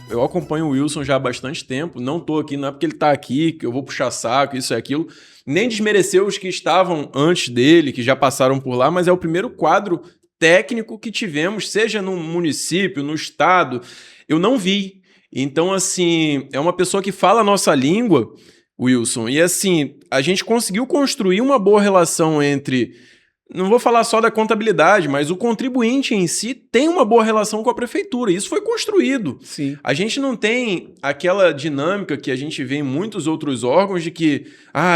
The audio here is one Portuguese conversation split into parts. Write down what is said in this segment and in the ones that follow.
eu acompanho o Wilson já há bastante tempo, não tô aqui, não é porque ele tá aqui, que eu vou puxar saco, isso e aquilo, nem desmerecer os que estavam antes dele, que já passaram por lá, mas é o primeiro quadro técnico que tivemos, seja no município, no estado, eu não vi. Então, assim, é uma pessoa que fala a nossa língua, Wilson, e assim, a gente conseguiu construir uma boa relação entre, não vou falar só da contabilidade, mas o contribuinte em si tem uma boa relação com a prefeitura. Isso foi construído. Sim. A gente não tem aquela dinâmica que a gente vê em muitos outros órgãos de que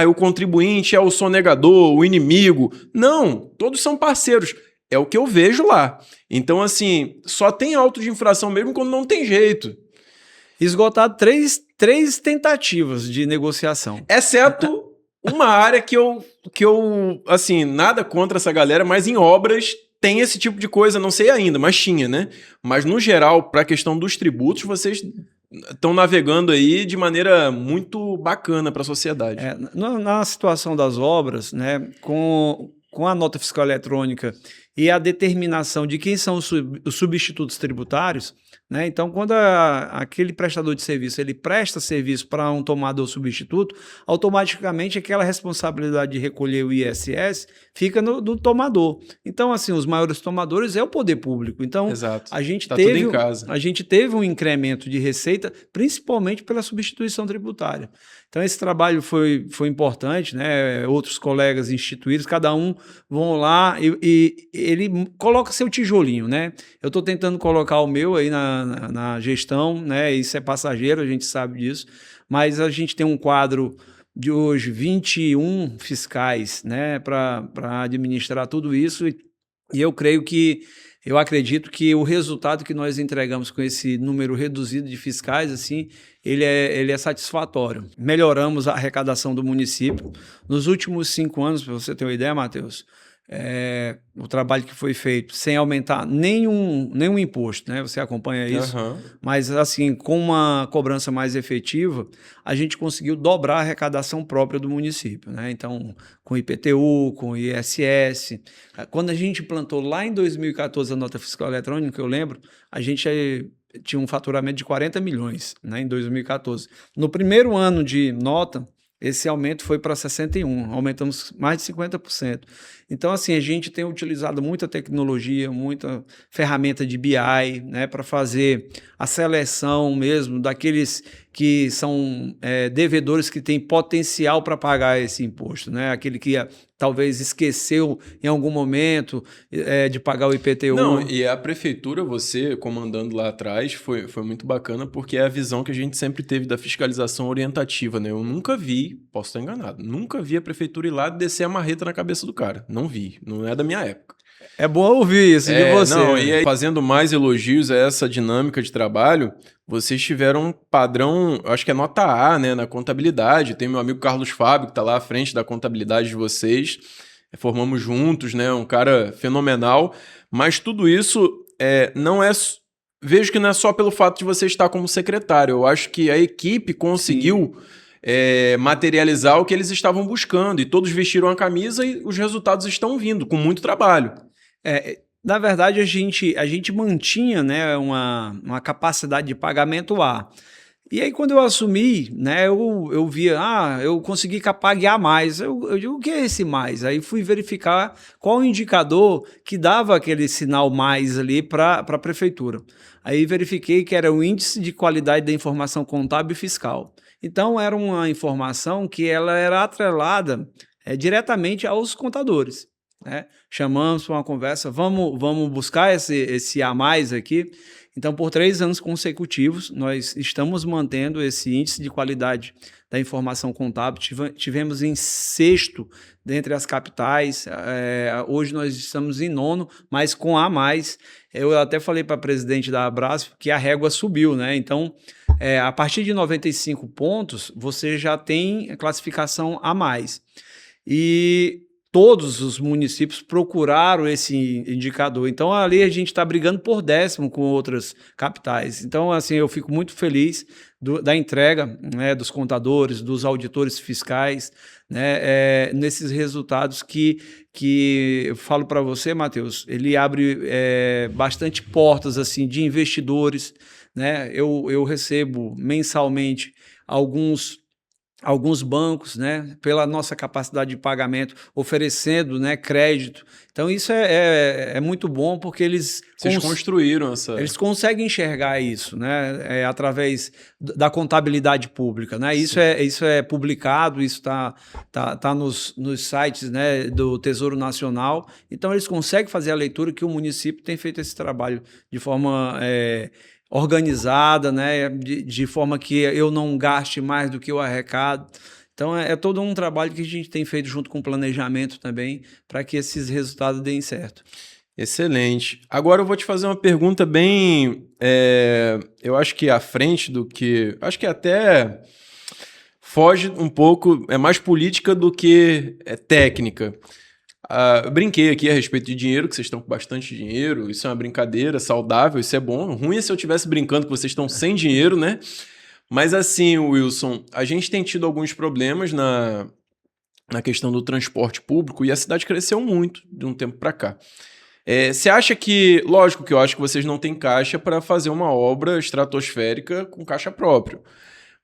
o contribuinte é o sonegador, o inimigo. Não, todos são parceiros. É o que eu vejo lá. Então, assim, só tem auto de infração mesmo quando não tem jeito. Esgotado três tentativas de negociação. Exceto uma área que eu, assim, nada contra essa galera, mas em obras tem esse tipo de coisa, não sei ainda, mas tinha, né? Mas no geral, para a questão dos tributos, vocês estão navegando aí de maneira muito bacana para a sociedade. Na situação das obras, né, com a nota fiscal eletrônica e a determinação de quem são os substitutos tributários, né? Então, quando aquele prestador de serviço ele presta serviço para um tomador substituto, automaticamente aquela responsabilidade de recolher o ISS fica no tomador. Então, assim, os maiores tomadores é o poder público. Então, exato. A gente tá teve, tudo em casa. A gente teve um incremento de receita, principalmente pela substituição tributária. Então, esse trabalho foi importante, né? Outros colegas instituídos, cada um vão lá e ele coloca seu tijolinho, né? Eu estou tentando colocar o meu aí na gestão, né? Isso é passageiro, a gente sabe disso, mas a gente tem um quadro de hoje 21 fiscais, né? Para administrar tudo isso e eu acredito que o resultado que nós entregamos com esse número reduzido de fiscais, assim, ele é satisfatório. Melhoramos a arrecadação do município. Nos últimos 5 anos, para você ter uma ideia, Matheus, o trabalho que foi feito sem aumentar nenhum imposto, né? Você acompanha isso, mas assim, com uma cobrança mais efetiva, a gente conseguiu dobrar a arrecadação própria do município, né? Então, com IPTU, com ISS. Quando a gente implantou lá em 2014 a nota fiscal eletrônica, eu lembro, a gente tinha um faturamento de 40 milhões, né, em 2014. No primeiro ano de nota, esse aumento foi para 61%, aumentamos mais de 50%. Então, assim, a gente tem utilizado muita tecnologia, muita ferramenta de BI, né, para fazer a seleção mesmo daqueles que são devedores que têm potencial para pagar esse imposto, né? Aquele que talvez esqueceu em algum momento de pagar o IPTU. Não, e a prefeitura, você comandando lá atrás, foi muito bacana, porque é a visão que a gente sempre teve da fiscalização orientativa, né? Eu nunca vi, posso estar enganado, nunca vi a prefeitura ir lá descer a marreta na cabeça do cara. Não vi, não é da minha época. É bom ouvir isso de você. Não, e aí, fazendo mais elogios a essa dinâmica de trabalho, vocês tiveram um padrão, acho que é nota A, né, na contabilidade. Tem meu amigo Carlos Fábio, que está lá à frente da contabilidade de vocês. Formamos juntos, né, um cara fenomenal. Mas tudo isso não é... Vejo que não é só pelo fato de você estar como secretário. Eu acho que a equipe conseguiu materializar o que eles estavam buscando. E todos vestiram a camisa e os resultados estão vindo, com muito trabalho. Na verdade, a gente mantinha, né, uma capacidade de pagamento A. E aí, quando eu assumi, né, eu via, eu consegui pagar mais. Eu digo, o que é esse mais? Aí fui verificar qual o indicador que dava aquele sinal mais ali para a prefeitura. Aí verifiquei que era o índice de qualidade da informação contábil e fiscal. Então, era uma informação que ela era atrelada diretamente aos contadores. Né? Chamamos para uma conversa, vamos buscar esse a mais aqui. Então, por 3 anos consecutivos, nós estamos mantendo esse índice de qualidade da informação contábil. Tivemos em 6º dentre as capitais. Hoje nós estamos em 9º, mas com A mais. Eu até falei para a presidente da Abrasf que a régua subiu, né? Então, a partir de 95 pontos, você já tem a classificação A mais. E todos os municípios procuraram esse indicador. Então, ali a gente está brigando por 10º com outras capitais. Então, assim, eu fico muito feliz da entrega, né, dos contadores, dos auditores fiscais, né, nesses resultados que eu falo para você, Matheus, ele abre bastante portas assim, de investidores, né? Eu recebo mensalmente alguns bancos, né, pela nossa capacidade de pagamento, oferecendo, né, crédito. Então, isso é muito bom, porque Vocês construíram essa... eles conseguem enxergar isso, né, através da contabilidade pública. Né? Isso é publicado, isso tá nos sites, né, do Tesouro Nacional. Então, eles conseguem fazer a leitura que o município tem feito esse trabalho de forma... organizada, né, de forma que eu não gaste mais do que eu arrecado. Então, é todo um trabalho que a gente tem feito junto com o planejamento também, para que esses resultados deem certo. Excelente. Agora eu vou te fazer uma pergunta bem... eu acho que à frente do que... Acho que até foge um pouco, é mais política do que técnica. Eu brinquei aqui a respeito de dinheiro, que vocês estão com bastante dinheiro, isso é uma brincadeira saudável, isso é bom. Ruim é se eu estivesse brincando que vocês estão sem dinheiro, né? Mas assim, Wilson, a gente tem tido alguns problemas na questão do transporte público e a cidade cresceu muito de um tempo para cá. Você acha que... Lógico que eu acho que vocês não têm caixa para fazer uma obra estratosférica com caixa próprio.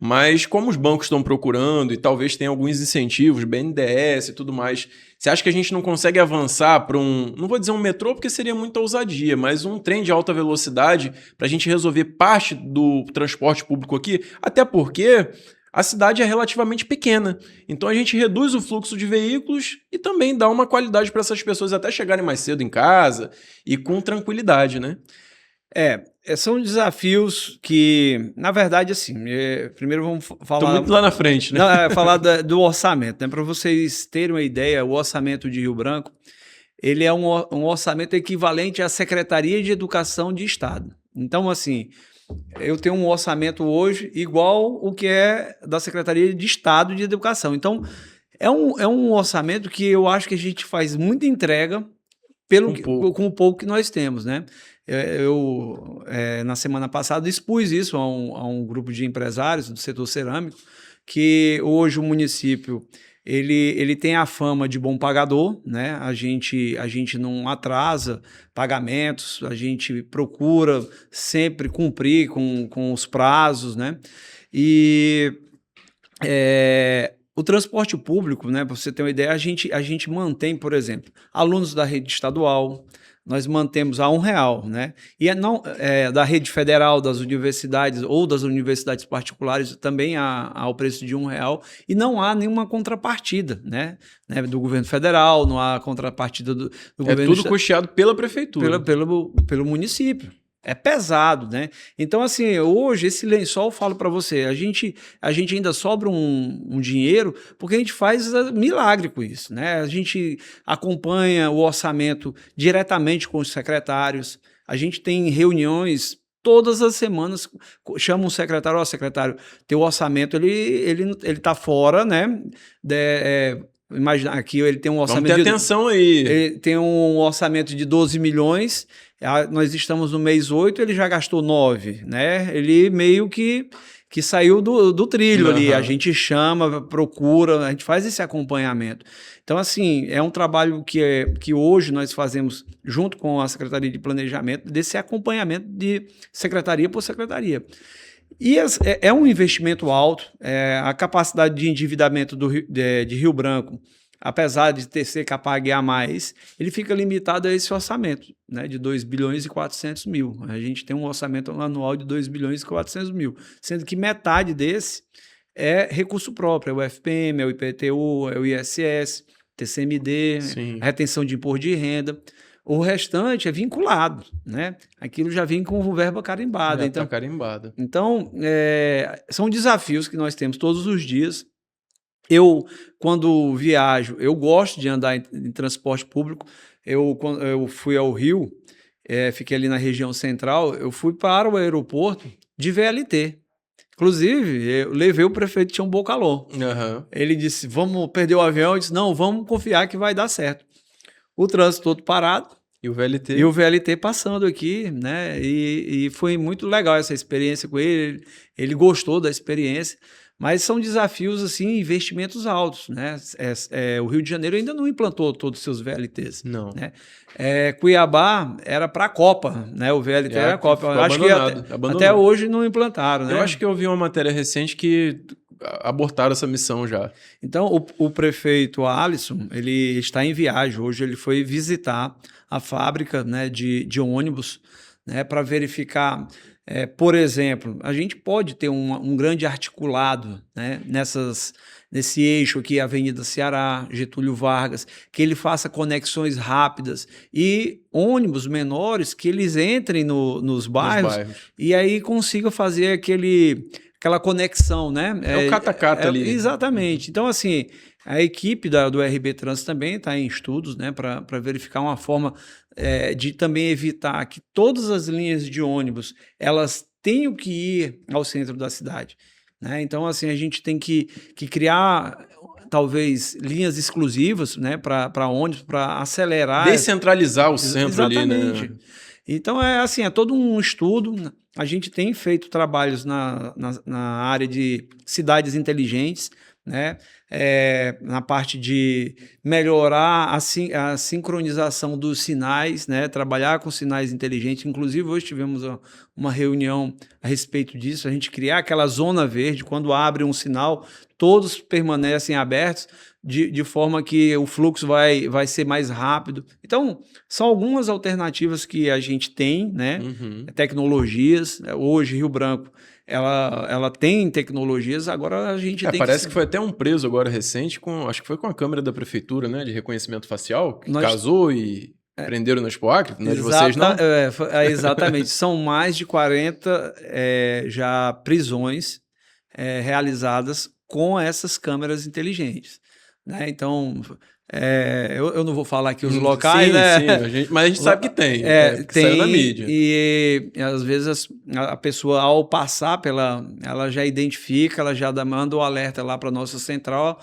Mas como os bancos estão procurando e talvez tenha alguns incentivos, BNDES e tudo mais, você acha que a gente não consegue avançar para não vou dizer um metrô porque seria muita ousadia, mas um trem de alta velocidade para a gente resolver parte do transporte público aqui? Até porque a cidade é relativamente pequena, então a gente reduz o fluxo de veículos e também dá uma qualidade para essas pessoas até chegarem mais cedo em casa e com tranquilidade, né? São desafios que, na verdade, assim, primeiro vamos falar... Estou muito lá na frente, né? Falar do orçamento, né? Para vocês terem uma ideia, o orçamento de Rio Branco, ele é um orçamento equivalente à Secretaria de Educação de Estado. Então, assim, eu tenho um orçamento hoje igual o que é da Secretaria de Estado de Educação. Então, é um orçamento que eu acho que a gente faz muita entrega com o pouco que nós temos, né? Eu, na semana passada, expus isso a um grupo de empresários do setor cerâmico, que hoje o município ele tem a fama de bom pagador, né? A gente não atrasa pagamentos, a gente procura sempre cumprir com os prazos, né? E o transporte público, né, para você ter uma ideia, a gente mantém, por exemplo, alunos da rede estadual, nós mantemos a R$1, né? E não da rede federal, das universidades ou das universidades particulares também ao preço de R$1, e não há nenhuma contrapartida, né? Do governo federal, não há contrapartida do governo... É tudo custeado pela prefeitura. Pelo município. É pesado, né? Então, assim, hoje, esse lençol, eu falo para você, a gente ainda sobra um dinheiro porque a gente faz milagre com isso, né? A gente acompanha o orçamento diretamente com os secretários, a gente tem reuniões todas as semanas, chama um secretário, secretário, teu orçamento, ele tá fora, né? Imagina, aqui ele tem um orçamento... Vamos ter atenção aí. Ele tem um orçamento de 12 milhões, nós estamos no mês 8, ele já gastou 9, né? Ele meio que saiu do trilho ali. A gente chama, procura, a gente faz esse acompanhamento. Então, assim, é um trabalho que hoje nós fazemos junto com a Secretaria de Planejamento, desse acompanhamento de secretaria por secretaria. E é um investimento alto, a capacidade de endividamento de Rio Branco, apesar de ser capaz de pagar mais, ele fica limitado a esse orçamento, né, de 2 bilhões e 400 mil. A gente tem um orçamento anual de 2 bilhões e 400 mil, sendo que metade desse é recurso próprio, é o FPM, é o IPTU, é o ISS, TCMD, retenção de imposto de renda. O restante é vinculado, né? Aquilo já vem com verba carimbada. Já tá carimbada. Então, são desafios que nós temos todos os dias. Eu, quando viajo, eu gosto de andar em transporte público. Quando eu fui ao Rio, fiquei ali na região central, eu fui para o aeroporto de VLT. Inclusive, eu levei o prefeito de Tião Bocalô. Ele disse, vamos perder o avião? Eu disse, não, vamos confiar que vai dar certo. O trânsito todo parado, E o VLT? E o VLT passando aqui, né? E foi muito legal essa experiência com ele. Ele gostou da experiência, mas são desafios, assim, investimentos altos, né? O Rio de Janeiro ainda não implantou todos os seus VLTs. Não. Né? Cuiabá era para a Copa, né? O VLT era a Copa. Eu acho que até hoje não implantaram, né? Eu acho que eu vi uma matéria recente que abortaram essa missão já. Então, o prefeito Alisson, ele está em viagem. Hoje ele foi visitar a fábrica, né, de ônibus, né, para verificar, por exemplo, a gente pode ter um grande articulado, né, nesse eixo aqui, Avenida Ceará, Getúlio Vargas, que ele faça conexões rápidas e ônibus menores que eles entrem nos bairros e aí consigam fazer aquela conexão, né? É o cata-cata ali. Exatamente. Então, assim, a equipe do RB Trans também está em estudos, né, para verificar uma forma de também evitar que todas as linhas de ônibus elas tenham que ir ao centro da cidade. Né? Então, assim, a gente tem que criar talvez linhas exclusivas, né, para ônibus, para acelerar. Descentralizar o centro ali, né? Então, é todo um estudo. A gente tem feito trabalhos na área de cidades inteligentes, né? Na parte de melhorar a sincronização dos sinais, né? Trabalhar com sinais inteligentes. Inclusive, hoje tivemos uma reunião a respeito disso, a gente criar aquela zona verde, quando abre um sinal, todos permanecem abertos, de forma que o fluxo vai ser mais rápido. Então, são algumas alternativas que a gente tem, né? Tecnologias. Hoje, Rio Branco, ela tem tecnologias, agora a gente tem parece que foi até um preso agora recente, acho que foi com a câmera da prefeitura, né? De reconhecimento facial, que casou e prenderam na Expo Acre, não é de vocês, não? Exatamente. São mais de 40 já prisões realizadas com essas câmeras inteligentes. Né? Então, eu não vou falar aqui os locais, sim, né? Sim, mas a gente sabe que tem, tem, saiu na mídia. E às vezes a pessoa, ao passar ela já identifica, ela já manda o alerta lá para a nossa central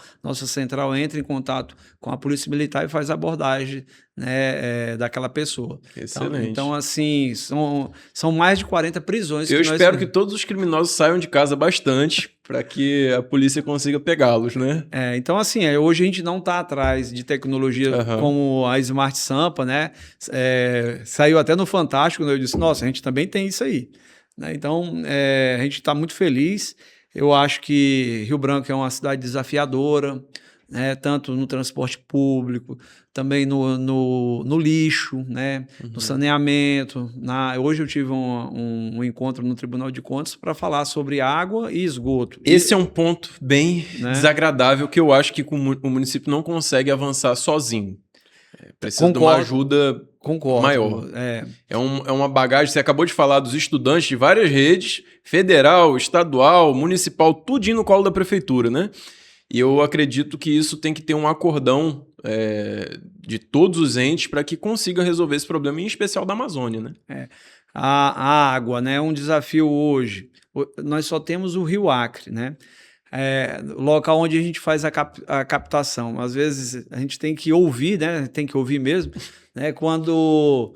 entra em contato com a Polícia Militar e faz a abordagem, né, daquela pessoa. Excelente. Então, assim, são mais de 40 prisões. Eu espero que todos os criminosos saiam de casa bastante para que a polícia consiga pegá-los, né? Então, assim, hoje a gente não está atrás de tecnologia como a Smart Sampa, né? Saiu até no Fantástico, né? Eu disse, nossa, a gente também tem isso aí. Né? Então, a gente está muito feliz. Eu acho que Rio Branco é uma cidade desafiadora, né? Tanto no transporte público, também no lixo, né? No saneamento. Hoje eu tive um encontro no Tribunal de Contas para falar sobre água e esgoto. Esse é um ponto bem desagradável que eu acho que o município não consegue avançar sozinho. Precisa de uma ajuda maior. É uma bagagem. Você acabou de falar dos estudantes de várias redes, federal, estadual, municipal, tudinho no colo da prefeitura, né? E eu acredito que isso tem que ter um acordão de todos os entes para que consiga resolver esse problema, em especial da Amazônia, né? A água, né, é um desafio hoje. Nós só temos o Rio Acre, né? Local onde a gente faz a captação. Às vezes a gente tem que ouvir, né? Tem que ouvir mesmo, né? Quando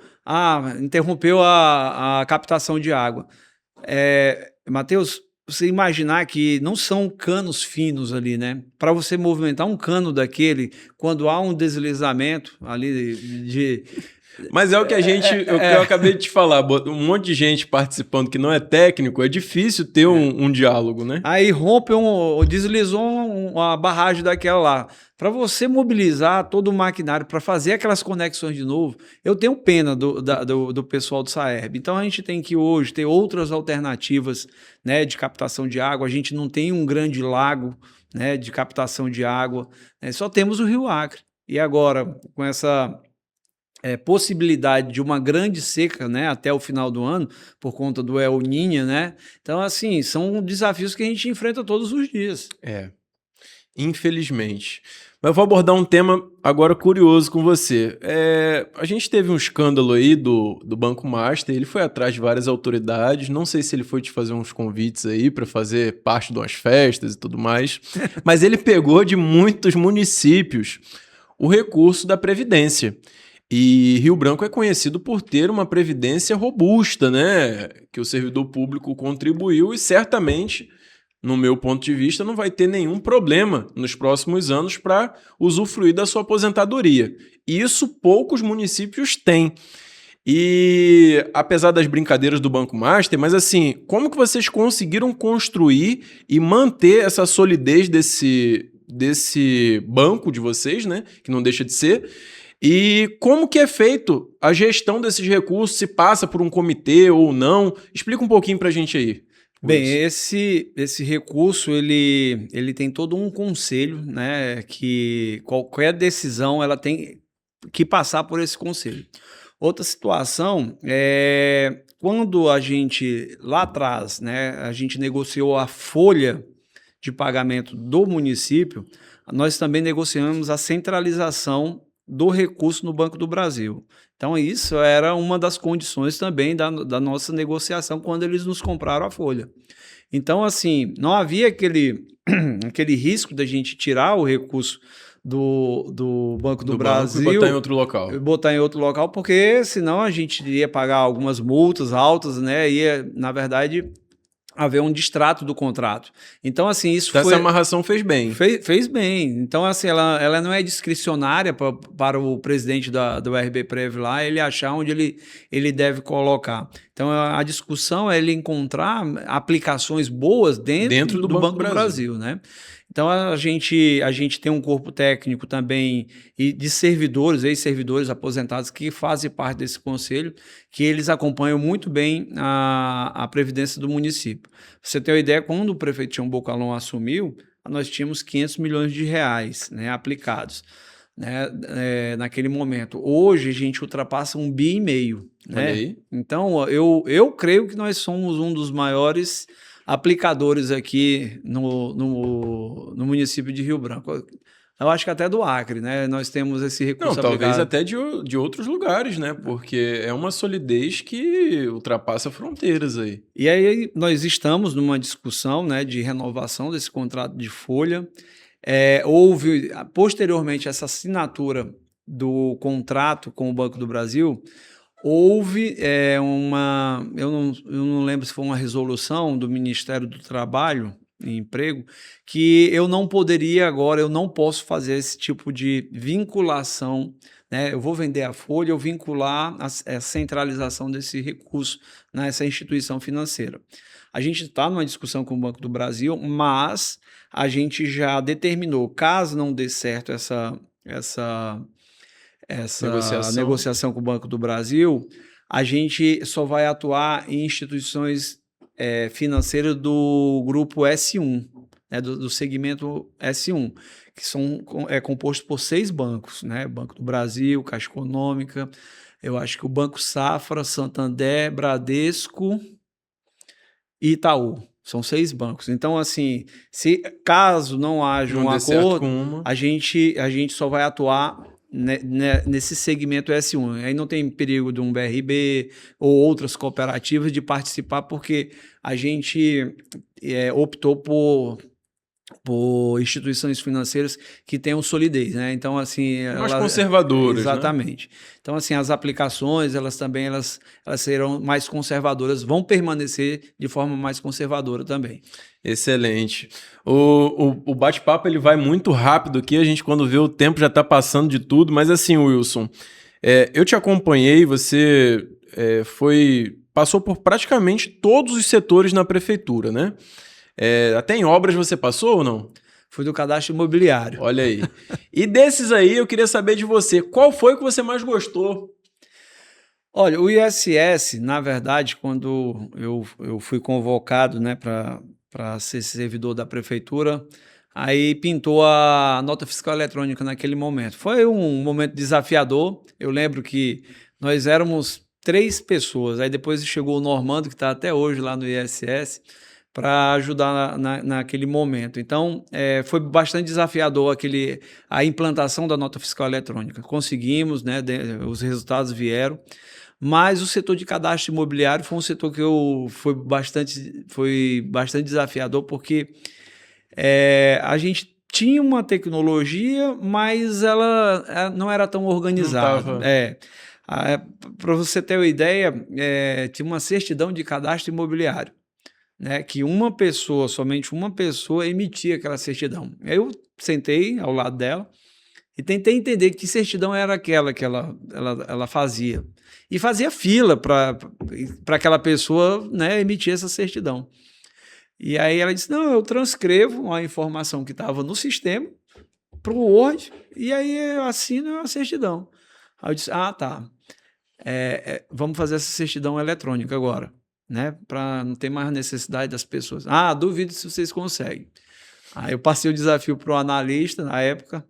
interrompeu a captação de água. Matheus, você imaginar que não são canos finos ali, né? Para você movimentar um cano daquele, quando há um deslizamento ali de... Mas é o que eu acabei de te falar, um monte de gente participando que não é técnico, é difícil ter um diálogo, né? Aí deslizou uma barragem daquela lá. Para você mobilizar todo o maquinário para fazer aquelas conexões de novo, eu tenho pena do pessoal do SAERB. Então a gente tem que hoje ter outras alternativas, né, de captação de água. A gente não tem um grande lago, né, de captação de água, né? Só temos o Rio Acre. E agora, com essa possibilidade de uma grande seca, né, até o final do ano, por conta do El Niño, né? Então, assim, são desafios que a gente enfrenta todos os dias. Infelizmente. Mas eu vou abordar um tema agora curioso com você. A gente teve um escândalo aí do Banco Master, ele foi atrás de várias autoridades, não sei se ele foi te fazer uns convites aí para fazer parte de umas festas e tudo mais, mas ele pegou de muitos municípios o recurso da Previdência. E Rio Branco é conhecido por ter uma previdência robusta, né? Que o servidor público contribuiu e certamente, no meu ponto de vista, não vai ter nenhum problema nos próximos anos para usufruir da sua aposentadoria. E isso poucos municípios têm. E apesar das brincadeiras do Banco Master, mas assim, como que vocês conseguiram construir e manter essa solidez desse banco de vocês, né? Que não deixa de ser. E como que é feito a gestão desses recursos, se passa por um comitê ou não? Explica um pouquinho para a gente aí. Bem, esse recurso ele tem todo um conselho, né? Que qualquer decisão ela tem que passar por esse conselho. Outra situação é quando a gente lá atrás, né? A gente negociou a folha de pagamento do município, nós também negociamos a centralização do recurso no Banco do Brasil. Então, isso era uma das condições também da nossa negociação quando eles nos compraram a folha. Então, assim, não havia aquele risco da gente tirar o recurso do Banco do Brasil e botar em outro local. Botar em outro local, porque senão a gente iria pagar algumas multas altas, né? Ia, na verdade, haver um distrato do contrato. Então, assim, isso então, essa amarração fez bem. Fez bem. Então, assim, ela não é discricionária para o presidente do RBPrev lá, ele achar onde ele deve colocar. Então, a discussão é ele encontrar aplicações boas dentro do Banco do Brasil, né? Então, a gente tem um corpo técnico também e de servidores, ex-servidores aposentados que fazem parte desse conselho, que eles acompanham muito bem a previdência do município. Pra você ter uma ideia, quando o prefeito Tião Bocalon assumiu, nós tínhamos 500 milhões de reais, né, aplicados, né, naquele momento. Hoje, a gente ultrapassa 1,5 bi, né? Olha aí. Então, eu creio que nós somos um dos maiores aplicadores aqui no município de Rio Branco. Eu acho que até do Acre, né? Nós temos esse recurso aplicado. Talvez até de outros lugares, né? Porque é uma solidez que ultrapassa fronteiras aí. E aí nós estamos numa discussão, né, de renovação desse contrato de folha. Houve, posteriormente, essa assinatura do contrato com o Banco do Brasil. Houve eu não lembro se foi uma resolução do Ministério do Trabalho e Emprego, que eu não posso fazer esse tipo de vinculação, né? Eu vou vender a folha, eu vincular a centralização desse recurso nessa instituição financeira. A gente está numa discussão com o Banco do Brasil, mas a gente já determinou, caso não dê certo essa negociação com o Banco do Brasil, a gente só vai atuar em instituições financeiras do grupo S1, né, do segmento S1, que é composto por 6 bancos, né? Banco do Brasil, Caixa Econômica, eu acho que o Banco Safra, Santander, Bradesco e Itaú. São 6 bancos. Então, assim, caso não haja um acordo, a gente só vai atuar nesse segmento S1. Aí não tem perigo de um BRB ou outras cooperativas de participar, porque a gente optou por instituições financeiras que tenham solidez, né? Então, assim... Mais conservadoras, exatamente. Né? Então, assim, as aplicações, elas serão mais conservadoras, vão permanecer de forma mais conservadora também. Excelente. O bate-papo ele vai muito rápido aqui, a gente quando vê o tempo já está passando de tudo, mas assim, Wilson, eu te acompanhei, você passou por praticamente todos os setores na prefeitura, né? Até em obras você passou ou não? Fui do cadastro imobiliário. Olha aí. E desses aí, eu queria saber de você, qual foi que você mais gostou? Olha, o ISS, na verdade, quando eu fui convocado, né, para ser servidor da prefeitura, aí pintou a nota fiscal eletrônica naquele momento. Foi um momento desafiador. Eu lembro que nós éramos 3 pessoas, aí depois chegou o Normando, que está até hoje lá no ISS, para ajudar naquele momento. Então, foi bastante desafiador a implantação da nota fiscal eletrônica. Conseguimos, né, os resultados vieram, mas o setor de cadastro imobiliário foi um setor que foi bastante desafiador, porque a gente tinha uma tecnologia, mas ela não era tão organizada. Para você ter uma ideia, tinha uma certidão de cadastro imobiliário, né, que somente uma pessoa emitia aquela certidão. Aí eu sentei ao lado dela e tentei entender que certidão era aquela que ela fazia. E fazia fila para aquela pessoa, né, emitir essa certidão. E aí ela disse, não, eu transcrevo a informação que estava no sistema para o Word e aí eu assino a certidão. Aí eu disse, tá, vamos fazer essa certidão eletrônica agora, né, para não ter mais necessidade das pessoas. Duvido se vocês conseguem. Aí eu passei o desafio para o analista na época,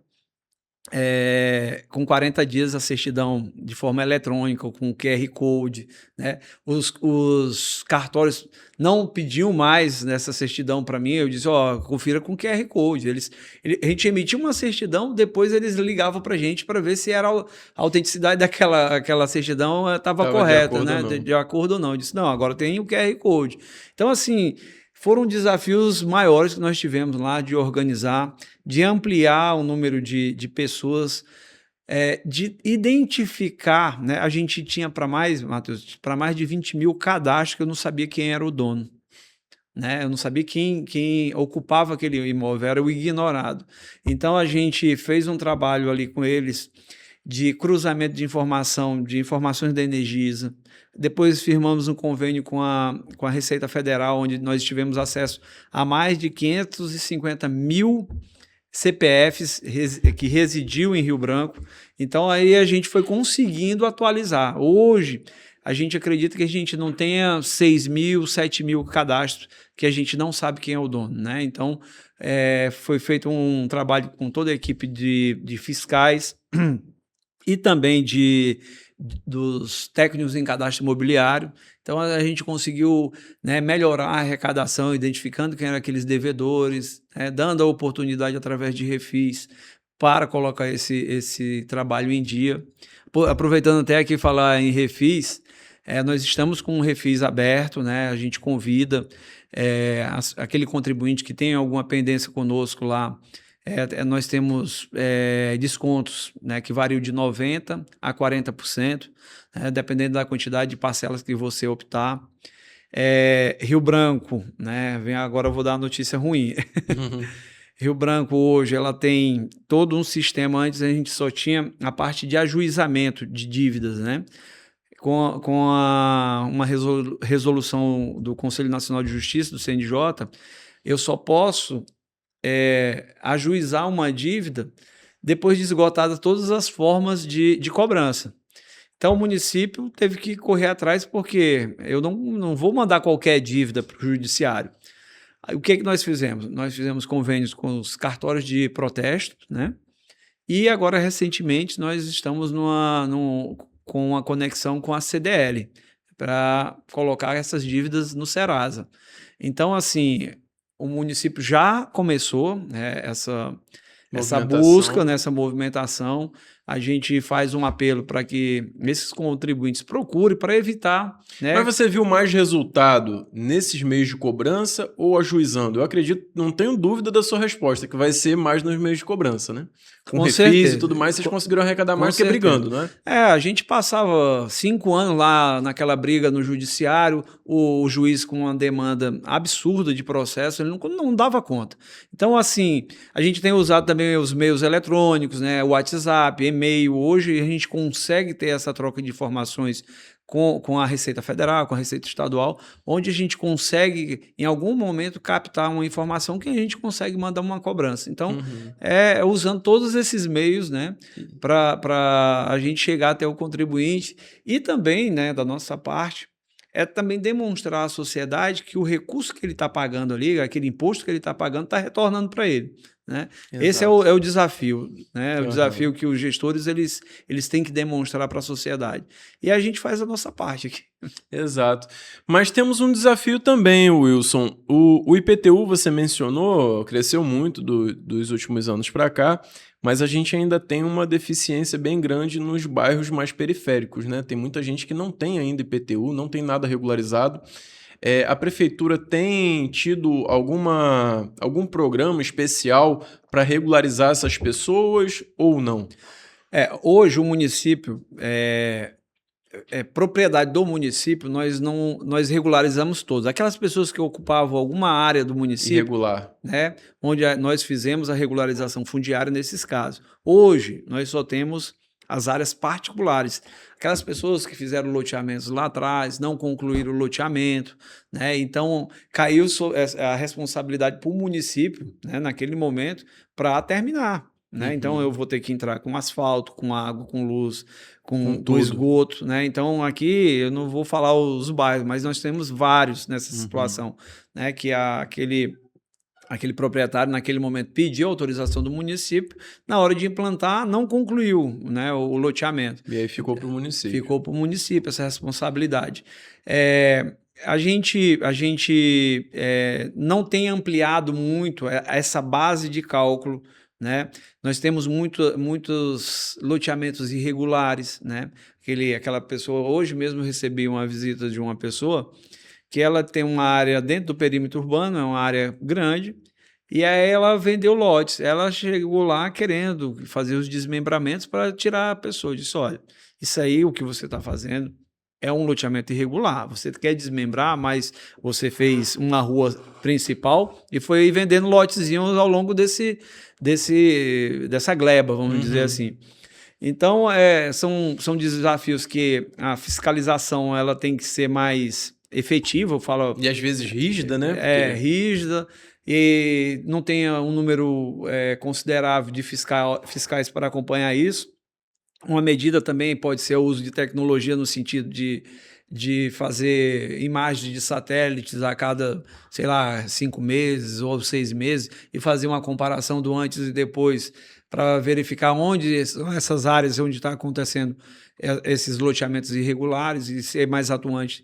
com 40 dias a certidão de forma eletrônica, com QR Code, né? Os cartórios não pediam mais nessa certidão para mim, eu disse, confira com QR Code. A gente emitia uma certidão, depois eles ligavam para a gente para ver se a autenticidade daquela certidão estava correta, né? De acordo ou não. Eu disse, não, agora tem o QR Code. Então, assim, foram desafios maiores que nós tivemos lá de organizar, de ampliar o número de pessoas, de identificar, né? A gente tinha Matheus, para mais de 20 mil cadastros que eu não sabia quem era o dono, né? Eu não sabia quem ocupava aquele imóvel, era o ignorado. Então a gente fez um trabalho ali com eles de cruzamento de informações da Energisa. Depois firmamos um convênio com a Receita Federal, onde nós tivemos acesso a mais de 550 mil CPFs que residiam em Rio Branco. Então aí a gente foi conseguindo atualizar. Hoje a gente acredita que a gente não tenha 6 mil, 7 mil cadastros que a gente não sabe quem é o dono, né? Então foi feito um trabalho com toda a equipe de fiscais e também dos técnicos em cadastro imobiliário. Então a gente conseguiu, né, melhorar a arrecadação, identificando quem eram aqueles devedores, dando a oportunidade através de refis para colocar esse trabalho em dia. Aproveitando até aqui falar em refis, nós estamos com um refis aberto, né? A gente convida aquele contribuinte que tem alguma pendência conosco lá. Nós temos descontos, né, que variam de 90% a 40%, dependendo da quantidade de parcelas que você optar. Rio Branco, né, agora eu vou dar uma notícia ruim. Uhum. Rio Branco hoje ela tem todo um sistema. Antes a gente só tinha a parte de ajuizamento de dívidas, né? Com uma resolução do Conselho Nacional de Justiça, do CNJ, eu só posso ajuizar uma dívida depois de esgotadas todas as formas de cobrança. Então o município teve que correr atrás, porque eu não vou mandar qualquer dívida para o judiciário. Aí, o que nós fizemos? Nós fizemos convênios com os cartórios de protesto, né? E agora, recentemente, nós estamos com uma conexão com a CDL para colocar essas dívidas no Serasa. Então, assim, o município já começou, né, essa busca, nessa movimentação. A gente faz um apelo para que esses contribuintes procurem para evitar, né? Mas você viu mais resultado nesses meios de cobrança ou ajuizando? Eu acredito, não tenho dúvida da sua resposta, que vai ser mais nos meios de cobrança, né? Com refis e tudo mais, vocês conseguiram arrecadar mais que brigando, não é? A gente passava 5 anos lá naquela briga no judiciário, o juiz com uma demanda absurda de processo, ele não dava conta. Então, assim, a gente tem usado também os meios eletrônicos, né? O WhatsApp, e-mail. Hoje a gente consegue ter essa troca de informações com a Receita Federal, com a Receita Estadual, onde a gente consegue, em algum momento, captar uma informação que a gente consegue mandar uma cobrança. Então, usando todos esses meios, né, para a gente chegar até o contribuinte e também, né, da nossa parte, também demonstrar à sociedade que o recurso que ele está pagando ali, aquele imposto que ele está pagando, está retornando para ele, né? Esse é o desafio, né? O desafio que os gestores eles têm que demonstrar para a sociedade. E a gente faz a nossa parte aqui. Exato. Mas temos um desafio também, Wilson. O IPTU, você mencionou, cresceu muito dos últimos anos para cá, mas a gente ainda tem uma deficiência bem grande nos bairros mais periféricos, né? Tem muita gente que não tem ainda IPTU, não tem nada regularizado. A prefeitura tem tido algum programa especial para regularizar essas pessoas ou não? Hoje o município propriedade do município, nós regularizamos todos. Aquelas pessoas que ocupavam alguma área do município, Irregular. né, onde nós fizemos a regularização fundiária nesses casos. Hoje, nós só temos as áreas particulares. Aquelas pessoas que fizeram loteamentos lá atrás, não concluíram o loteamento, né, então caiu a responsabilidade para o município, né, naquele momento, para terminar. Né? Então eu vou ter que entrar com asfalto, com água, com luz, com esgoto, né? Então aqui eu não vou falar os bairros, mas nós temos vários nessa situação, né? Que aquele proprietário naquele momento pediu autorização do município, na hora de implantar não concluiu, né, o loteamento. E aí ficou para o município. Ficou para o município essa responsabilidade. A gente não tem ampliado muito essa base de cálculo, né? Nós temos muitos loteamentos irregulares, né? Aquela pessoa, hoje mesmo eu recebi uma visita de uma pessoa que ela tem uma área dentro do perímetro urbano, é uma área grande, e aí ela vendeu lotes. Ela chegou lá querendo fazer os desmembramentos para tirar a pessoa. Eu disse, olha, isso aí o que você está fazendo é um loteamento irregular. Você quer desmembrar, mas você fez uma rua principal e foi vendendo lotezinhos ao longo dessa gleba, vamos dizer assim. Então, são desafios que a fiscalização ela tem que ser mais efetiva. Eu falo, e às vezes rígida, né? Rígida, e não tem um número considerável de fiscais para acompanhar isso. Uma medida também pode ser o uso de tecnologia no sentido de fazer imagens de satélites a cada, 5 meses ou 6 meses e fazer uma comparação do antes e depois para verificar onde são essas áreas onde está acontecendo esses loteamentos irregulares e ser mais atuante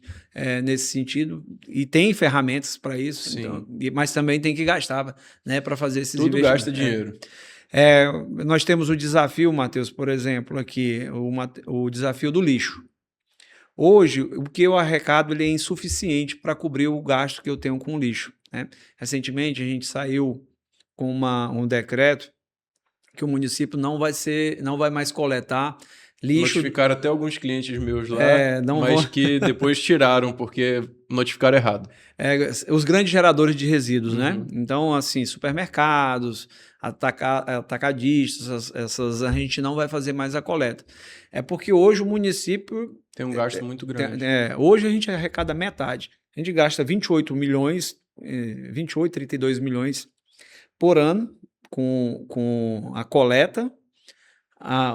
nesse sentido. E tem ferramentas para isso, então, mas também tem que gastar, né, para fazer esses investimentos. Tudo gasta dinheiro. Nós temos o desafio, Matheus, por exemplo, aqui, o desafio do lixo. Hoje, o que eu arrecado ele é insuficiente para cobrir o gasto que eu tenho com o lixo, né? Recentemente, a gente saiu com um decreto que o município não vai mais coletar lixo. Notificaram até alguns clientes meus lá, mas que depois tiraram, porque notificaram errado. Os grandes geradores de resíduos, né? Então, assim, supermercados, atacadistas, a gente não vai fazer mais a coleta. É porque hoje o município... tem um gasto muito grande. Hoje a gente arrecada metade. A gente gasta 28 milhões, 28, 32 milhões por ano com a coleta,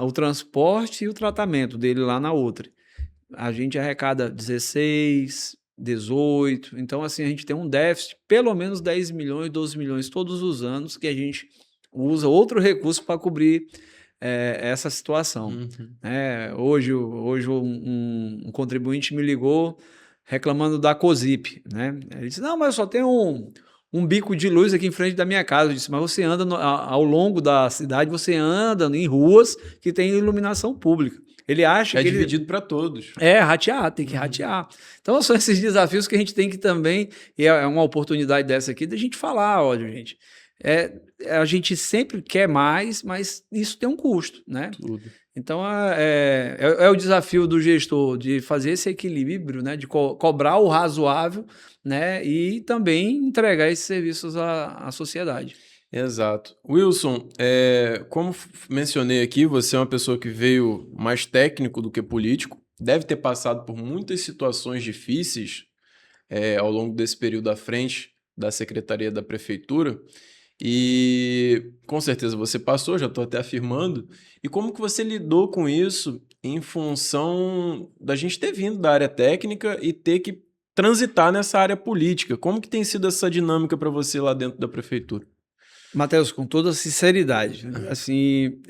o transporte e o tratamento dele lá na outra. A gente arrecada 16, 18, então assim a gente tem um déficit pelo menos 10 milhões, 12 milhões todos os anos que a gente usa outro recurso para cobrir essa situação. Hoje um contribuinte me ligou reclamando da COSIP, né? Ele disse, não, mas eu só tenho um bico de luz aqui em frente da minha casa. Eu disse, mas você anda ao longo da cidade, você anda em ruas que tem iluminação pública. Ele acha que dividido para todos. Ratear, tem que ratear. Então são esses desafios que a gente tem que também, e é uma oportunidade dessa aqui, da gente falar, olha, gente, a gente sempre quer mais, mas isso tem um custo, né? Tudo. Então é o desafio do gestor de fazer esse equilíbrio, né? De cobrar o razoável, né? E também entregar esses serviços à sociedade. Exato. Wilson, como mencionei aqui, você é uma pessoa que veio mais técnico do que político, deve ter passado por muitas situações difíceis ao longo desse período à frente da Secretaria da Prefeitura, e com certeza você passou, já estou até afirmando. E como que você lidou com isso em função da gente ter vindo da área técnica e ter que transitar nessa área política? Como que tem sido essa dinâmica para você lá dentro da Prefeitura? Matheus, com toda sinceridade, assim,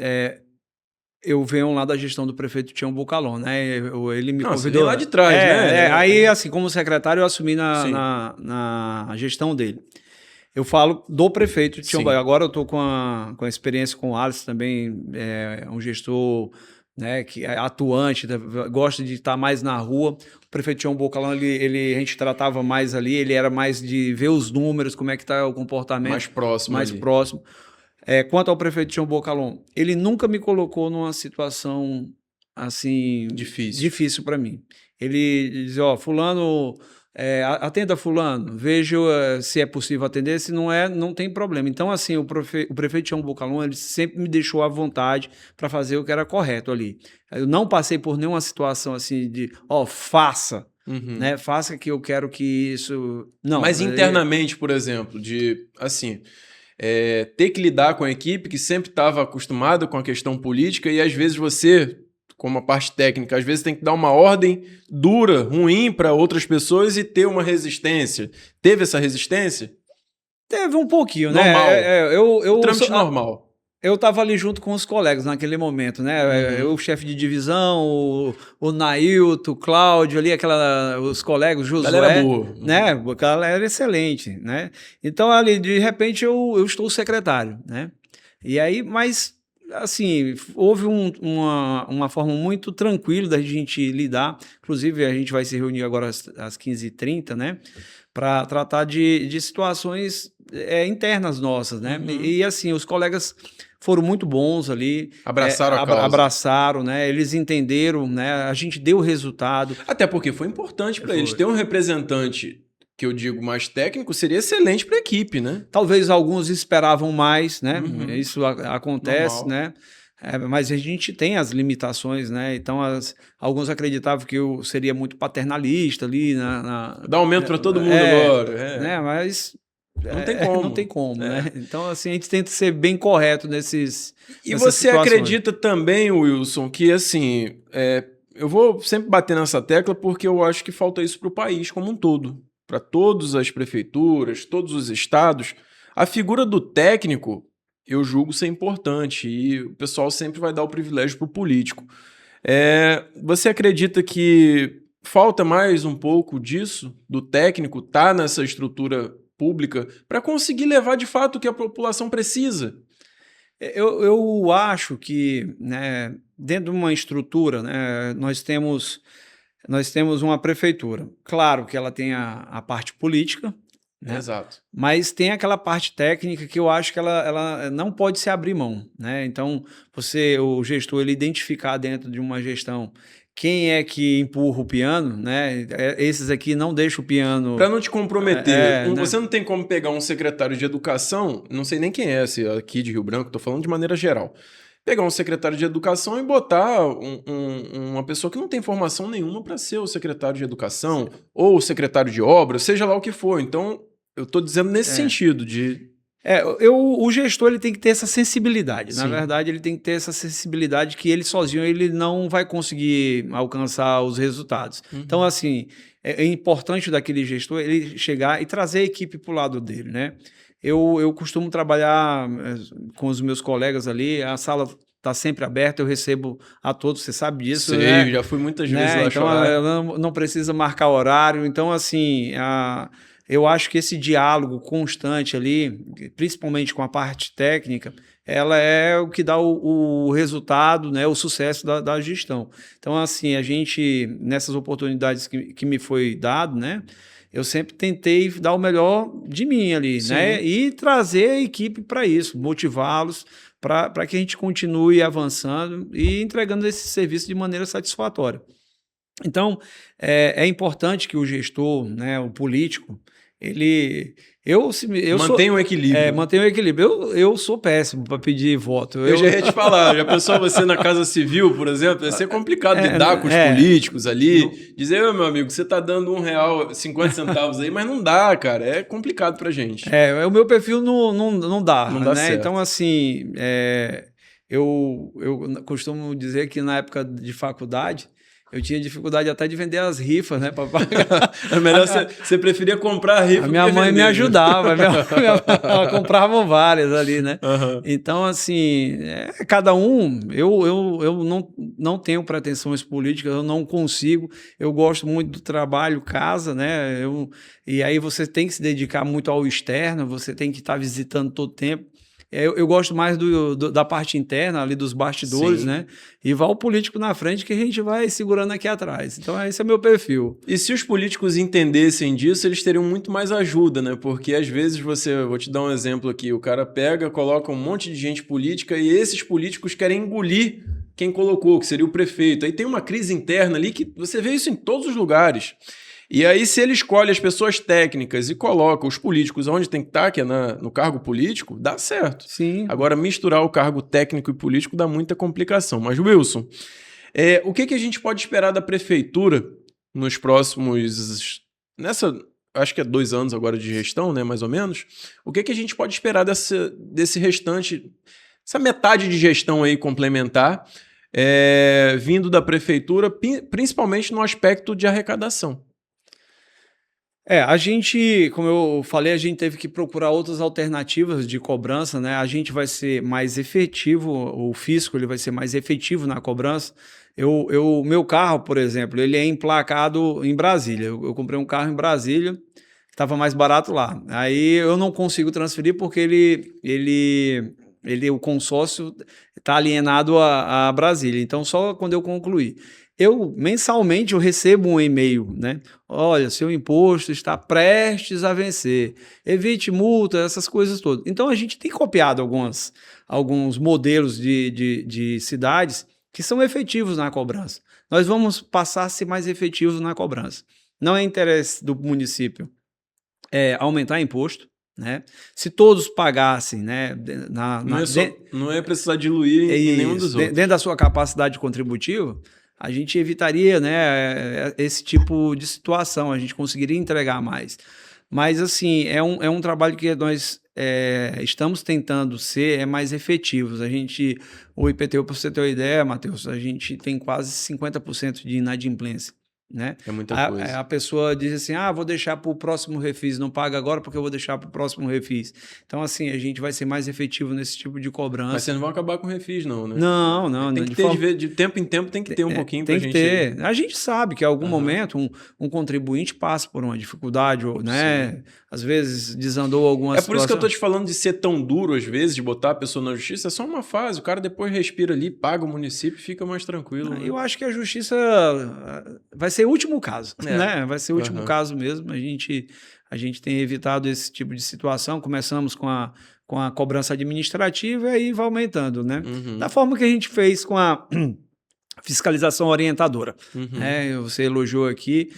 eu venho lá da gestão do prefeito Tião Bucalon, né? Ele me convidou lá de trás, né? Aí, assim, como secretário, eu assumi na gestão dele. Eu falo do prefeito Tião Bucalon. Agora eu estou com a experiência com o Alisson também, um gestor né, que é atuante, gosta de estar mais na rua. O prefeito Tião Bocalão, a gente tratava mais ali, ele era mais de ver os números, como é que está o comportamento. Mais próximo Mais ali. próximo. Quanto ao prefeito Tião Bocalão, ele nunca me colocou numa situação assim difícil para mim. Ele dizia, ó, fulano, atenda fulano, veja se é possível atender, se não é, não tem problema. Então, assim, o prefeito Tião Bocalão, ele sempre me deixou à vontade para fazer o que era correto ali. Eu não passei por nenhuma situação assim de, ó, faça. Né? Faça que eu quero que isso... Não. Mas internamente, por exemplo, de, assim... ter que lidar com a equipe que sempre estava acostumada com a questão política e às vezes você, como a parte técnica, às vezes tem que dar uma ordem dura, ruim para outras pessoas e ter uma resistência. Teve essa resistência? Teve um pouquinho, normal. né? Trâmite normal. Eu estava ali junto com os colegas naquele momento, né? Eu, chefe de divisão, o Nailton, o Cláudio, ali, os colegas, o Josué. Galera boa. Né? A galera excelente, né? Então, ali, de repente, eu estou secretário, né? E aí, mas, assim, houve uma forma muito tranquila da gente lidar. Inclusive, a gente vai se reunir agora às 15h30, né? Para tratar de situações internas nossas, né? E, assim, os colegas foram muito bons ali. Abraçaram a causa. Abraçaram, né? Eles entenderam, né? A gente deu o resultado. Até porque foi importante para eles. Ter um representante, que eu digo mais técnico, seria excelente para a equipe, né? Talvez alguns esperavam mais, né? Isso acontece, normal, né? Mas a gente tem as limitações, né? Então, alguns acreditavam que eu seria muito paternalista ali. Dá aumento para todo mundo agora. Né? Mas... Não tem como. Não tem como, né? Então, assim, a gente tenta ser bem correto nessas você situações. acredita também, Wilson, que, assim, eu vou sempre bater nessa tecla porque eu acho que falta isso para o país como um todo. Para todas as prefeituras, todos os estados. A figura do técnico, eu julgo ser importante e o pessoal sempre vai dar o privilégio para o político. Você acredita que falta mais um pouco disso, do técnico estar nessa estrutura pública, para conseguir levar de fato o que a população precisa? Eu acho que, né, dentro de uma estrutura, né, nós temos uma prefeitura. Claro que ela tem a parte política, né? Exato. Mas tem aquela parte técnica que eu acho que ela não pode se abrir mão, né? Então, o gestor, ele identificar dentro de uma gestão quem é que empurra o piano, né? Esses aqui não deixam o piano... Para não te comprometer. né? Você não tem como pegar um secretário de educação, não sei nem quem é esse aqui de Rio Branco, estou falando de maneira geral. Pegar um secretário de educação e botar uma pessoa que não tem formação nenhuma para ser o secretário de educação ou o secretário de obras, seja lá o que for. Então, eu estou dizendo nesse sentido de... o gestor, ele tem que ter essa sensibilidade. Sim. Na verdade, ele tem que ter essa sensibilidade que ele sozinho ele não vai conseguir alcançar os resultados. Então, assim, é importante daquele gestor ele chegar e trazer a equipe para o lado dele, né? Eu costumo trabalhar com os meus colegas ali, a sala está sempre aberta, eu recebo a todos, você sabe disso. Sei, né? Já fui muitas vezes lá então, chorar. Não precisa marcar horário. Então, assim, eu acho que esse diálogo constante ali, principalmente com a parte técnica, ela é o que dá o resultado, né, o sucesso da gestão. Então, assim, a gente, nessas oportunidades que me foi dado, né, eu sempre tentei dar o melhor de mim ali, sim, né, e trazer a equipe para isso, motivá-los para que a gente continue avançando e entregando esse serviço de maneira satisfatória. Então, é importante que o gestor, né, o político, mantenha o equilíbrio. Mantenha o equilíbrio. Eu sou péssimo para pedir voto. Eu já ia te falar, já pensou você na Casa Civil, por exemplo? Ia ser complicado lidar com os políticos ali. Dizer, meu amigo, você tá dando R$1,50 aí, mas não dá, cara. É complicado pra gente. O meu perfil não dá. Não dá né? certo. Então, assim, eu costumo dizer que na época de faculdade, eu tinha dificuldade até de vender as rifas, né? Para pagar. É melhor você preferia comprar a rifa. A minha mãe me ajudava, ela comprava várias ali, né? Uhum. Então, assim, cada um, eu não tenho pretensões políticas, eu não consigo, eu gosto muito do trabalho, casa, né? E aí você tem que se dedicar muito ao externo, você tem que estar visitando todo tempo. Eu gosto mais da parte interna, ali dos bastidores, Sim. né? E vai o político na frente que a gente vai segurando aqui atrás. Então, esse é o meu perfil. E se os políticos entendessem disso, eles teriam muito mais ajuda, né? Porque às vezes vou te dar um exemplo aqui, o cara pega, coloca um monte de gente política e esses políticos querem engolir quem colocou, que seria o prefeito. Aí tem uma crise interna ali que você vê isso em todos os lugares. E aí, se ele escolhe as pessoas técnicas e coloca os políticos onde tem que estar, que é no cargo político, dá certo. Sim. Agora, misturar o cargo técnico e político dá muita complicação. Mas, Wilson, o que a gente pode esperar da prefeitura nos próximos... acho que é 2 anos agora de gestão, né, mais ou menos. O que a gente pode esperar desse restante, essa metade de gestão aí complementar, vindo da prefeitura, principalmente no aspecto de arrecadação? A gente, como eu falei, a gente teve que procurar outras alternativas de cobrança, né? A gente vai ser mais efetivo, o fisco ele vai ser mais efetivo na cobrança. Meu carro, por exemplo, ele é emplacado em Brasília. Eu comprei um carro em Brasília, estava mais barato lá. Aí eu não consigo transferir porque o consórcio está alienado a Brasília. Então, só quando eu concluir. Mensalmente, eu recebo um e-mail, né? Olha, seu imposto está prestes a vencer. Evite multa, essas coisas todas. Então, a gente tem copiado alguns modelos de cidades que são efetivos na cobrança. Nós vamos passar a ser mais efetivos na cobrança. Não é interesse do município aumentar imposto, né? Se todos pagassem, né, não é precisar diluir em nenhum dos outros. Dentro da sua capacidade contributiva, a gente evitaria, né, esse tipo de situação, a gente conseguiria entregar mais. Mas, assim, é um trabalho que nós estamos tentando ser mais efetivos. O IPTU, para você ter uma ideia, Matheus, a gente tem quase 50% de inadimplência. Né? É muita coisa. A pessoa diz assim, vou deixar para o próximo refis, não paga agora porque eu vou deixar para o próximo refis. Então, assim, a gente vai ser mais efetivo nesse tipo de cobrança. Mas vocês não vão acabar com o refis, não, né? Não. Tem que ter, de tempo em tempo, tem que ter um pouquinho para a gente... Tem que ter. A gente sabe que em algum momento um contribuinte passa por uma dificuldade, né? Sim. Às vezes desandou alguma situação. Por isso que eu estou te falando de ser tão duro, às vezes, de botar a pessoa na justiça. É só uma fase. O cara depois respira ali, paga o município e fica mais tranquilo. Né? Eu acho que a justiça vai ser o último caso, né? Vai ser o último caso mesmo. A gente tem evitado esse tipo de situação. Começamos com a cobrança administrativa e aí vai aumentando, né? Da forma que a gente fez com a fiscalização orientadora. Você elogiou aqui.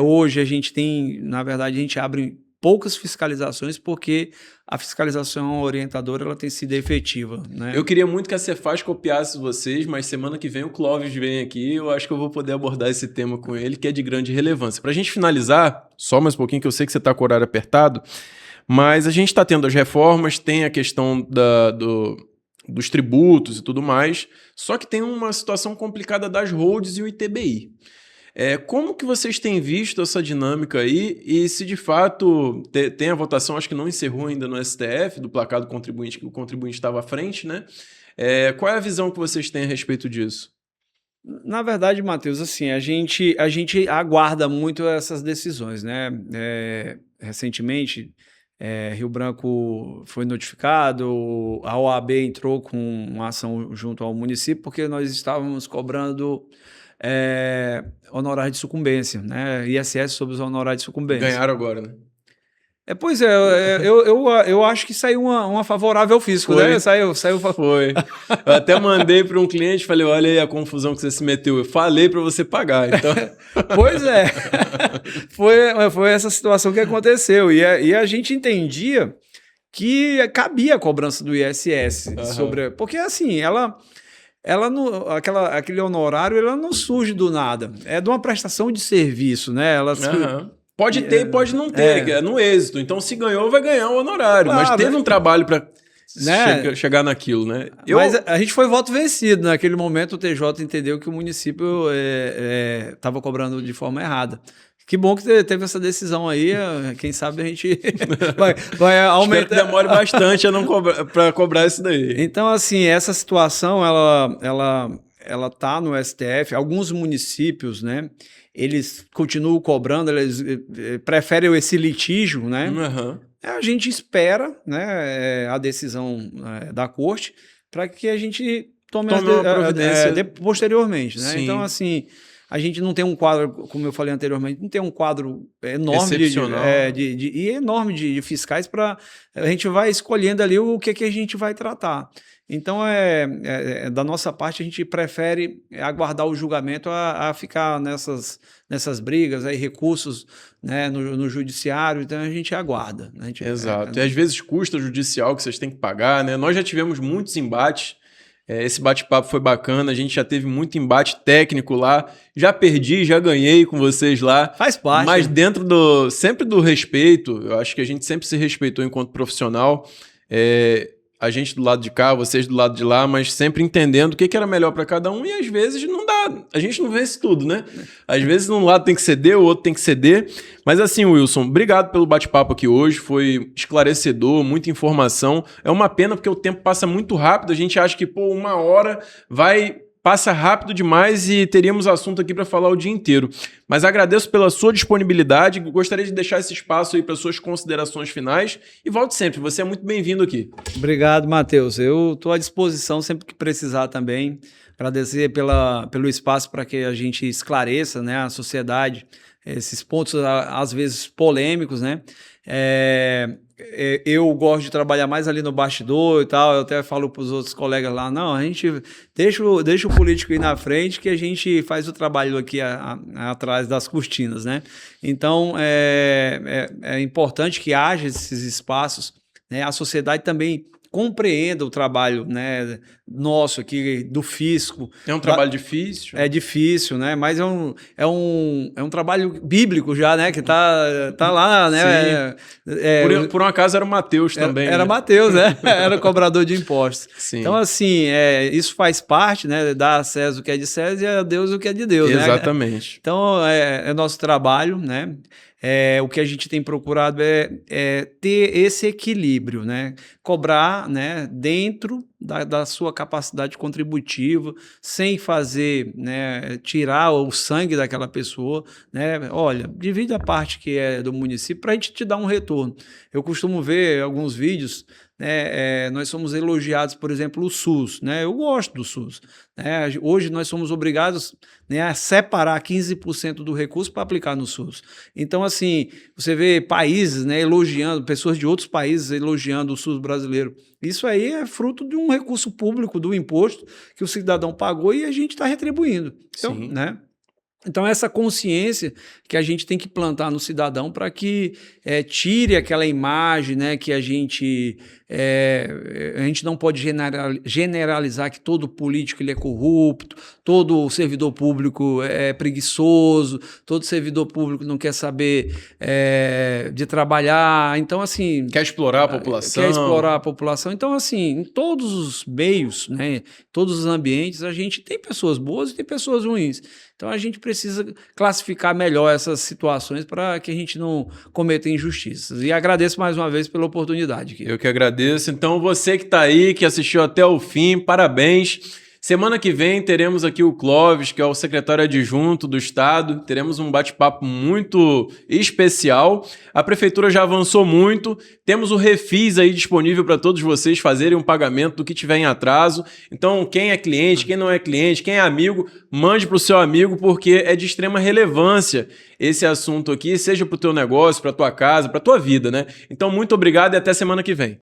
Hoje a gente tem, na verdade, a gente abre poucas fiscalizações porque a fiscalização orientadora ela tem sido efetiva. Né? Eu queria muito que a Cefaz copiasse vocês, mas semana que vem o Clóvis vem aqui, eu acho que eu vou poder abordar esse tema com ele, que é de grande relevância. Para a gente finalizar, só mais um pouquinho, que eu sei que você está com o horário apertado, mas a gente está tendo as reformas, tem a questão dos tributos e tudo mais, só que tem uma situação complicada das holds e o ITBI. Como que vocês têm visto essa dinâmica aí e se de fato tem a votação, acho que não encerrou ainda no STF, do placar do contribuinte, que o contribuinte estava à frente, né? Qual é a visão que vocês têm a respeito disso? Na verdade, Matheus, assim, a gente aguarda muito essas decisões, né? Recentemente, Rio Branco foi notificado, a OAB entrou com uma ação junto ao município porque nós estávamos cobrando honorário de sucumbência, né? ISS sobre os honorários de sucumbência. Ganharam agora, né? Pois é, eu acho que saiu uma favorável ao fisco, foi, né? Saiu. Foi. Eu até mandei para um cliente, falei, olha aí a confusão que você se meteu. Eu falei para você pagar, então... Pois é. Foi essa situação que aconteceu. E a gente entendia que cabia a cobrança do ISS. Porque, assim, aquele honorário ela não surge do nada. É de uma prestação de serviço, né? Pode ter e pode não ter, é no êxito. Então, se ganhou, vai ganhar o honorário. Claro, mas teve um trabalho para chegar naquilo, né? Mas a gente foi voto vencido. Naquele momento, o TJ entendeu que o município estava cobrando de forma errada. Que bom que teve essa decisão aí. Quem sabe a gente vai aumentar. Espero que demore bastante para cobrar isso daí. Então, assim, essa situação, ela tá no STF. Alguns municípios, né? Eles continuam cobrando, eles preferem esse litígio, né? A gente espera, né, a decisão da corte para que a gente tome uma providência posteriormente, né? Sim. Então, assim, a gente não tem um quadro, como eu falei anteriormente, não tem um quadro enorme e enorme de fiscais para a gente vai escolhendo ali o que a gente vai tratar. Então, da nossa parte, a gente prefere aguardar o julgamento a ficar nessas brigas, aí, recursos, né, no judiciário, então a gente aguarda. Né? Exato. E às vezes custa judicial que vocês têm que pagar, né? Nós já tivemos muitos embates. Esse bate-papo foi bacana, a gente já teve muito embate técnico lá, já perdi, já ganhei com vocês lá. Faz parte. Mas dentro sempre do respeito, eu acho que a gente sempre se respeitou enquanto profissional. A gente do lado de cá, vocês do lado de lá, mas sempre entendendo o que era melhor para cada um e às vezes não dá, a gente não vence tudo, né? Às vezes um lado tem que ceder, o outro tem que ceder. Mas assim, Wilson, obrigado pelo bate-papo aqui hoje, foi esclarecedor, muita informação. É uma pena porque o tempo passa muito rápido, a gente acha que, pô, 1 hora passa rápido demais e teríamos assunto aqui para falar o dia inteiro. Mas agradeço pela sua disponibilidade, gostaria de deixar esse espaço aí para suas considerações finais e volte sempre, você é muito bem-vindo aqui. Obrigado, Matheus. Eu estou à disposição sempre que precisar também. Agradecer pelo espaço para que a gente esclareça, né, a sociedade, esses pontos às vezes polêmicos, né? Eu gosto de trabalhar mais ali no bastidor e tal, eu até falo para os outros colegas lá, não, a gente deixa o político ir na frente que a gente faz o trabalho aqui atrás das cortinas, né? Então, é importante que haja esses espaços, né? A sociedade também compreenda o trabalho, né, nosso aqui do fisco. É um trabalho difícil? É difícil, né? Mas é um trabalho bíblico já, né? Que tá lá, né? Por um acaso era o Mateus também. Era Mateus, né? Era cobrador de impostos. Sim. Então, assim, isso faz parte, né? Dar a César o que é de César e a Deus o que é de Deus, Exatamente. né? Então, é nosso trabalho, né? O que a gente tem procurado é ter esse equilíbrio, né? Cobrar, né, dentro da sua capacidade contributiva, sem fazer, né, tirar o sangue daquela pessoa, né? Olha, divide a parte que é do município para a gente te dar um retorno. Eu costumo ver alguns vídeos, né, nós somos elogiados, por exemplo, o SUS, né? Eu gosto do SUS. Né? Hoje nós somos obrigados, né, a separar 15% do recurso para aplicar no SUS. Então, assim, você vê países, né, elogiando, pessoas de outros países elogiando o SUS brasileiro. Isso aí é fruto de um recurso público, do imposto que o cidadão pagou e a gente está retribuindo. Então, né? Então, essa consciência que a gente tem que plantar no cidadão para que tire aquela imagem, né, que a gente não pode generalizar que todo político ele é corrupto, todo servidor público é preguiçoso, todo servidor público não quer saber de trabalhar. Então, assim... Quer explorar a população. Quer explorar a população. Então, assim, em todos os meios, né, todos os ambientes, a gente tem pessoas boas e tem pessoas ruins. Então, a gente precisa classificar melhor essas situações para que a gente não cometa injustiças. E agradeço mais uma vez pela oportunidade. Eu que agradeço. Então, você que está aí, que assistiu até o fim, parabéns. Semana que vem teremos aqui o Clóvis, que é o secretário adjunto do Estado. Teremos um bate-papo muito especial. A Prefeitura já avançou muito. Temos o Refis aí disponível para todos vocês fazerem um pagamento do que tiver em atraso. Então, quem é cliente, quem não é cliente, quem é amigo, mande para o seu amigo, porque é de extrema relevância esse assunto aqui, seja para o teu negócio, para a tua casa, para a tua vida, né? Então, muito obrigado e até semana que vem.